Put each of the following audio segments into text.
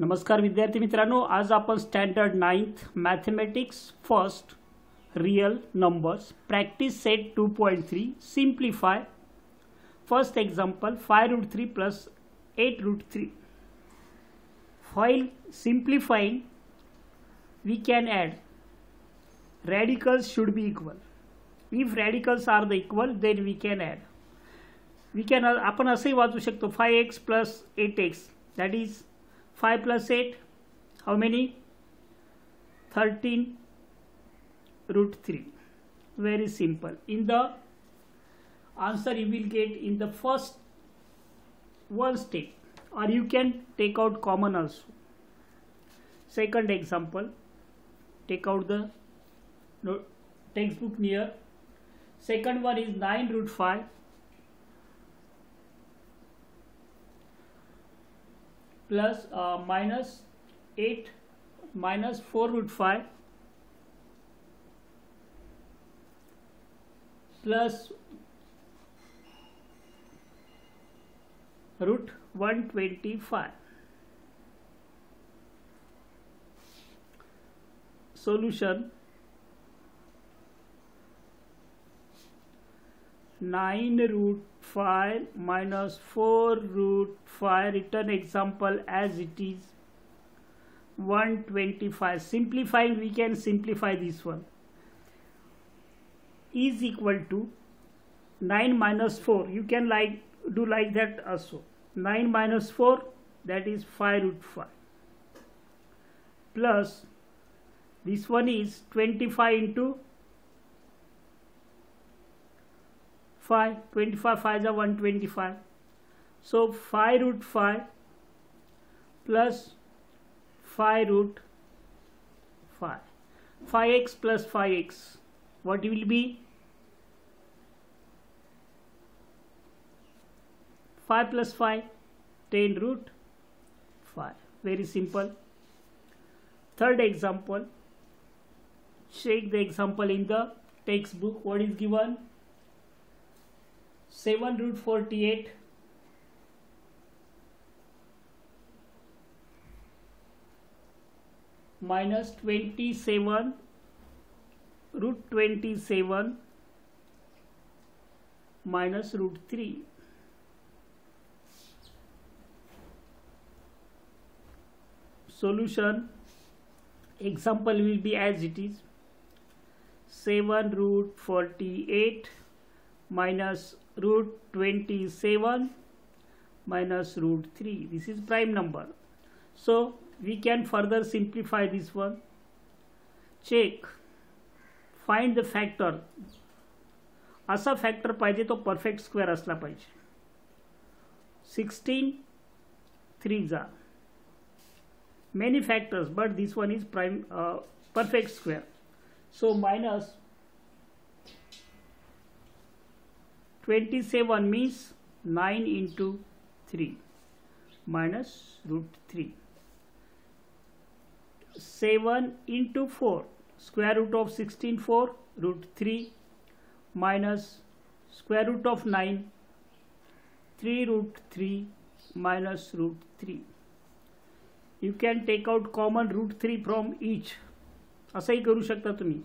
नमस्कार विद्यार्थी मित्रांनो, आज आपण standard 9th mathematics first real numbers practice set 2.3 simplify. First example 5√3 plus 8√3. While simplifying, we can add radicals should be equal. If radicals are the equal, then we can add. आपण असंही वाचू शकतो 5x plus 8x, that is 5 plus 8, how many? 13√3. Very simple. In the answer you will get in the first one step, or you can take out common also. Second example, take out the textbook near. Second one is 9√5 plus minus 8 minus 4√5 plus root 125. Solution: 9√5 minus 4√5, written example as it is, 125. Simplifying, we can simplify this one, is equal to 9 minus 4. You can do like that also. 9 minus 4, that is 5√5, plus this one is 25 into 5, 25 5 is 125. So 5√5 plus 5√5, 5x plus 5x, what will be? 5 plus 5, 10√5. Very simple. Third example, check the example in the textbook. What is given? 7√48 minus 27√27 minus √3. Solution: example will be as it is, 7√48 minus √27 minus √3. This is prime number, so we can further simplify this one. Check, find the factor. असा factor पाहिजे तो perfect square असला पाहिजे. 16 3s are many factors, but this one is prime perfect square. So minus 27 means 9 into 3 minus √3. 7 into 4, square root of 16 4, √3 minus square root of 9, 3√3 minus √3. You can take out common √3 from each. असंही करू शकता तुम्ही.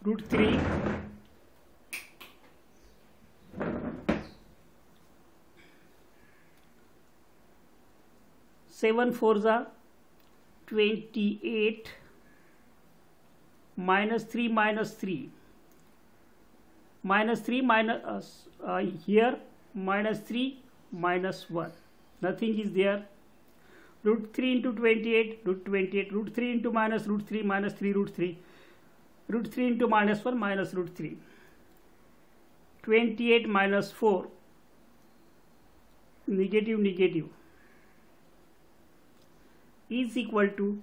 √3 7 4s are 28 minus 3 minus 3 minus 3 minus here minus 3 minus 1, nothing is there. √3 into 28, √28, √3 into minus √3 minus 3 √3, √3 into minus 1 minus √3. 28 minus 4, negative negative, is equal to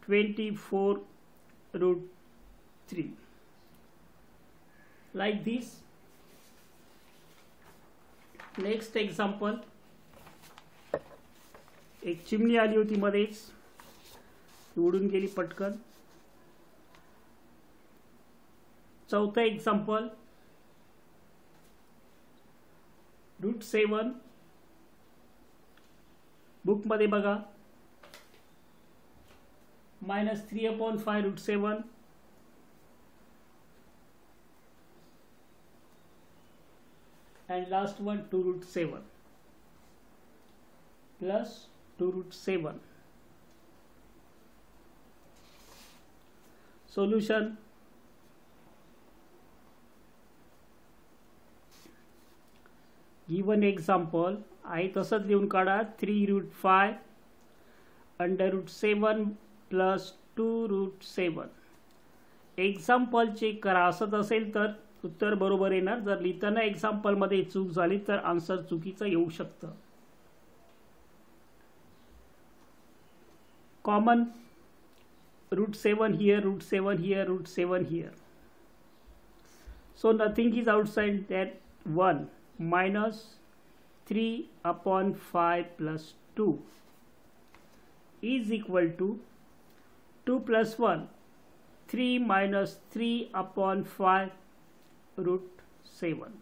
24√3. Like this. Next example, एक चिमणी आली होती मध्येच, उडून गेली पटकन. चौथा एक्झाम्पल √7 बुकमध्ये बघा -3/5 √7 and last one 2 √7 plus 2 √7. Solution: given example आहे तसंच लिहून काढा 3 √5 √7 plus 2 √7. एक्झाम्पल चेक करा. असंच असेल तर उत्तर बरोबर येणार. जर लिहिताना एक्झाम्पल मध्ये चूक झाली तर आन्सर चुकीचं येऊ शकतं. Common √7 here, √7 here, √7 here. So nothing is outside that. 1 minus 3/5 plus 2 is equal to 2 plus 1, 3 minus 3/5 √7.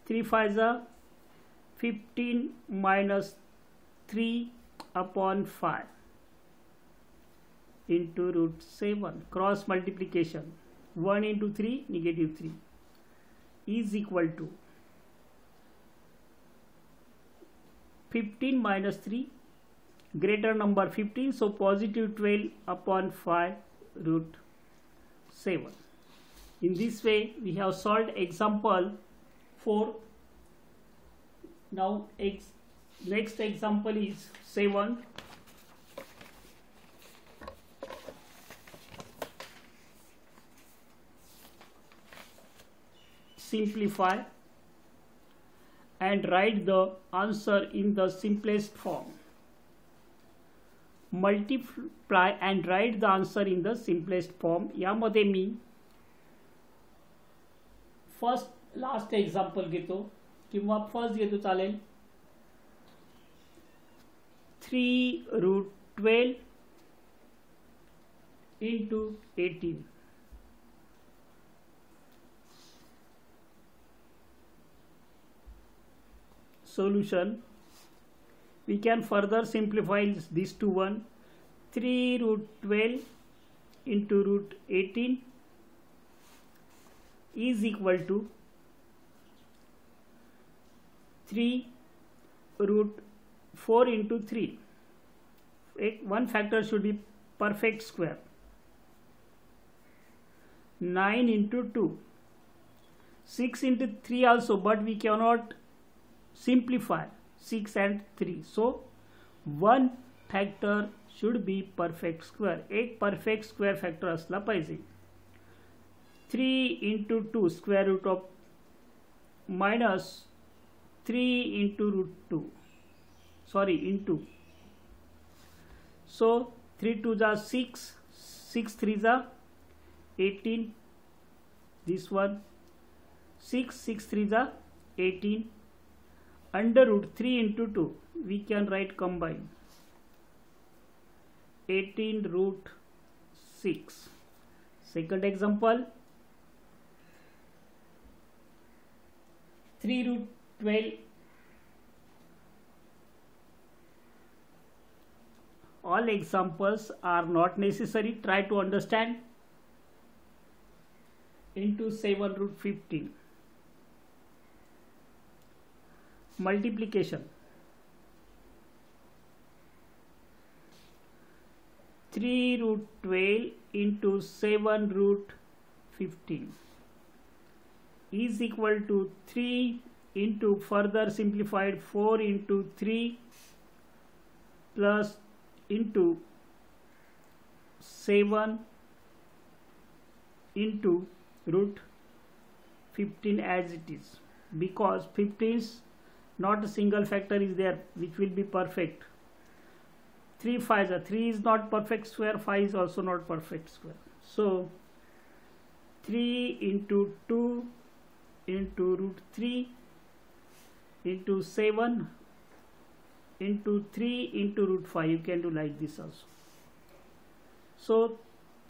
3 5s are 15 minus 3/5 into √7. Cross multiplication. 1 into 3 -3 is equal to 15 minus 3 greater number 15, so positive 12/5 √7. In this way we have solved example 4. Now next example is 7. Simplify and write the answer in the simplest form. Multiply and write the answer in the simplest form. यामध्ये मी last example घेतो किंवा first घेतो चालेल. 3 √12 into 18. Solution: we can further simplify this to 1. 3 √12 into √18 is equal to 3 √4 into 3. One factor should be perfect square. 9 into 2. 6 into 3 also, but we cannot simplify 6 and 3. So one factor should be perfect square. एक perfect square factor असला पाहिजे. 3 into 2 square root of minus 3 into √2. Sorry, into. So 3 2s are 6, 6 3s are 18. This one 6 6 3s are 18. Under root 3 into 2 we can write combine 18 √6. Second example, 3 √12. All examples are not necessary. Try to understand. Into 7 √15. Multiplication. 3 √12 into 7 √15 is equal to 3 into further simplified 4 into 3 plus into 7 into √15 as it is, because 15 is not a single factor is there which will be perfect. 3 5s are 3 is not perfect square, 5 is also not perfect square. So 3 into 2 into √3 into 7 into 3 into √5. You can do like this also. So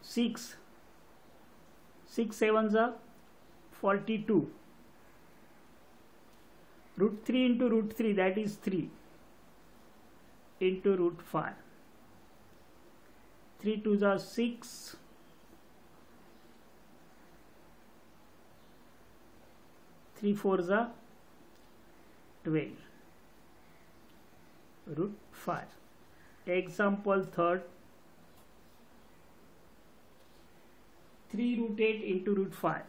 6 7s are 42. Root 3 into root 3, that is 3 into root 5. 3 2s are 6. 3 4s are 12. Root 5. Example third. 3 root 8 into root 5.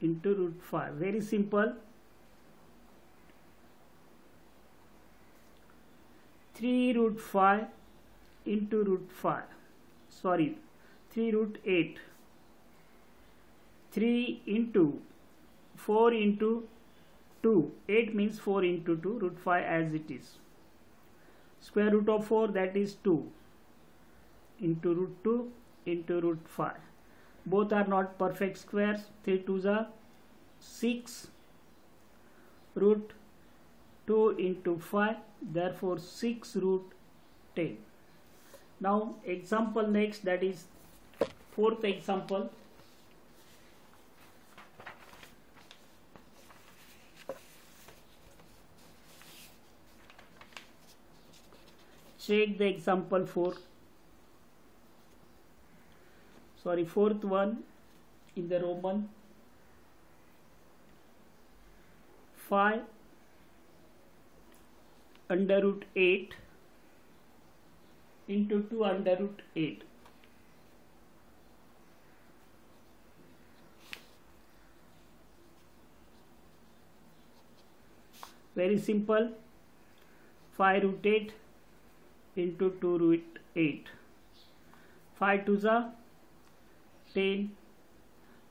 Into root 5. Very simple. 3 root 5 into root 5. Sorry, 3 root 8. 3 into 4 into 2. 8 means 4 into 2. Root 5 as it is. Square root of 4, that is 2 into root 2 into root 5. Both are not perfect squares. 3 2s are 6. Root 2 into 5, therefore 6 root 10. Now example next, that is fourth example. Check the example 4. Sorry, fourth one in the Roman. 5 under root 8 into 2 under root 8. Very simple. 5 root 8 into 2 root 8. 5 2s are 10.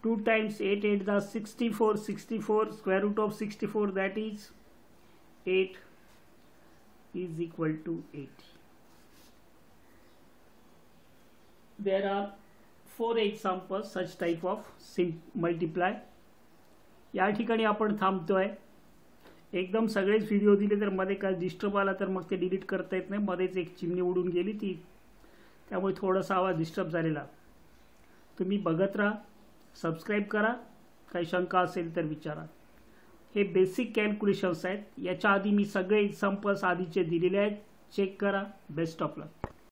2 times 8, 8 is 64. 64 square root of 64, that is 8, is equal to 80. There are 4 examples such type of multiply. या ठिकाणी आपण थांबतोय. एकदम सगळेच video दिले तर मध्ये काय disturb आला तर मग ते डिलीट करता येत नाही. मध्येच एक चिमणी उडून गेली ती, त्यामुळे थोडासा आवाज डिस्टर्ब झालेला. तुम्ही बघत राहा, सबस्क्राइब करा. काही शंका असेल तर विचारा. हे बेसिक कॅल्क्युलेशन्स आहेत. याच्या आधी मी सगळे एक्झाम्पल्स आधीचे दिलेले आहेत. चेक करा. Best of luck.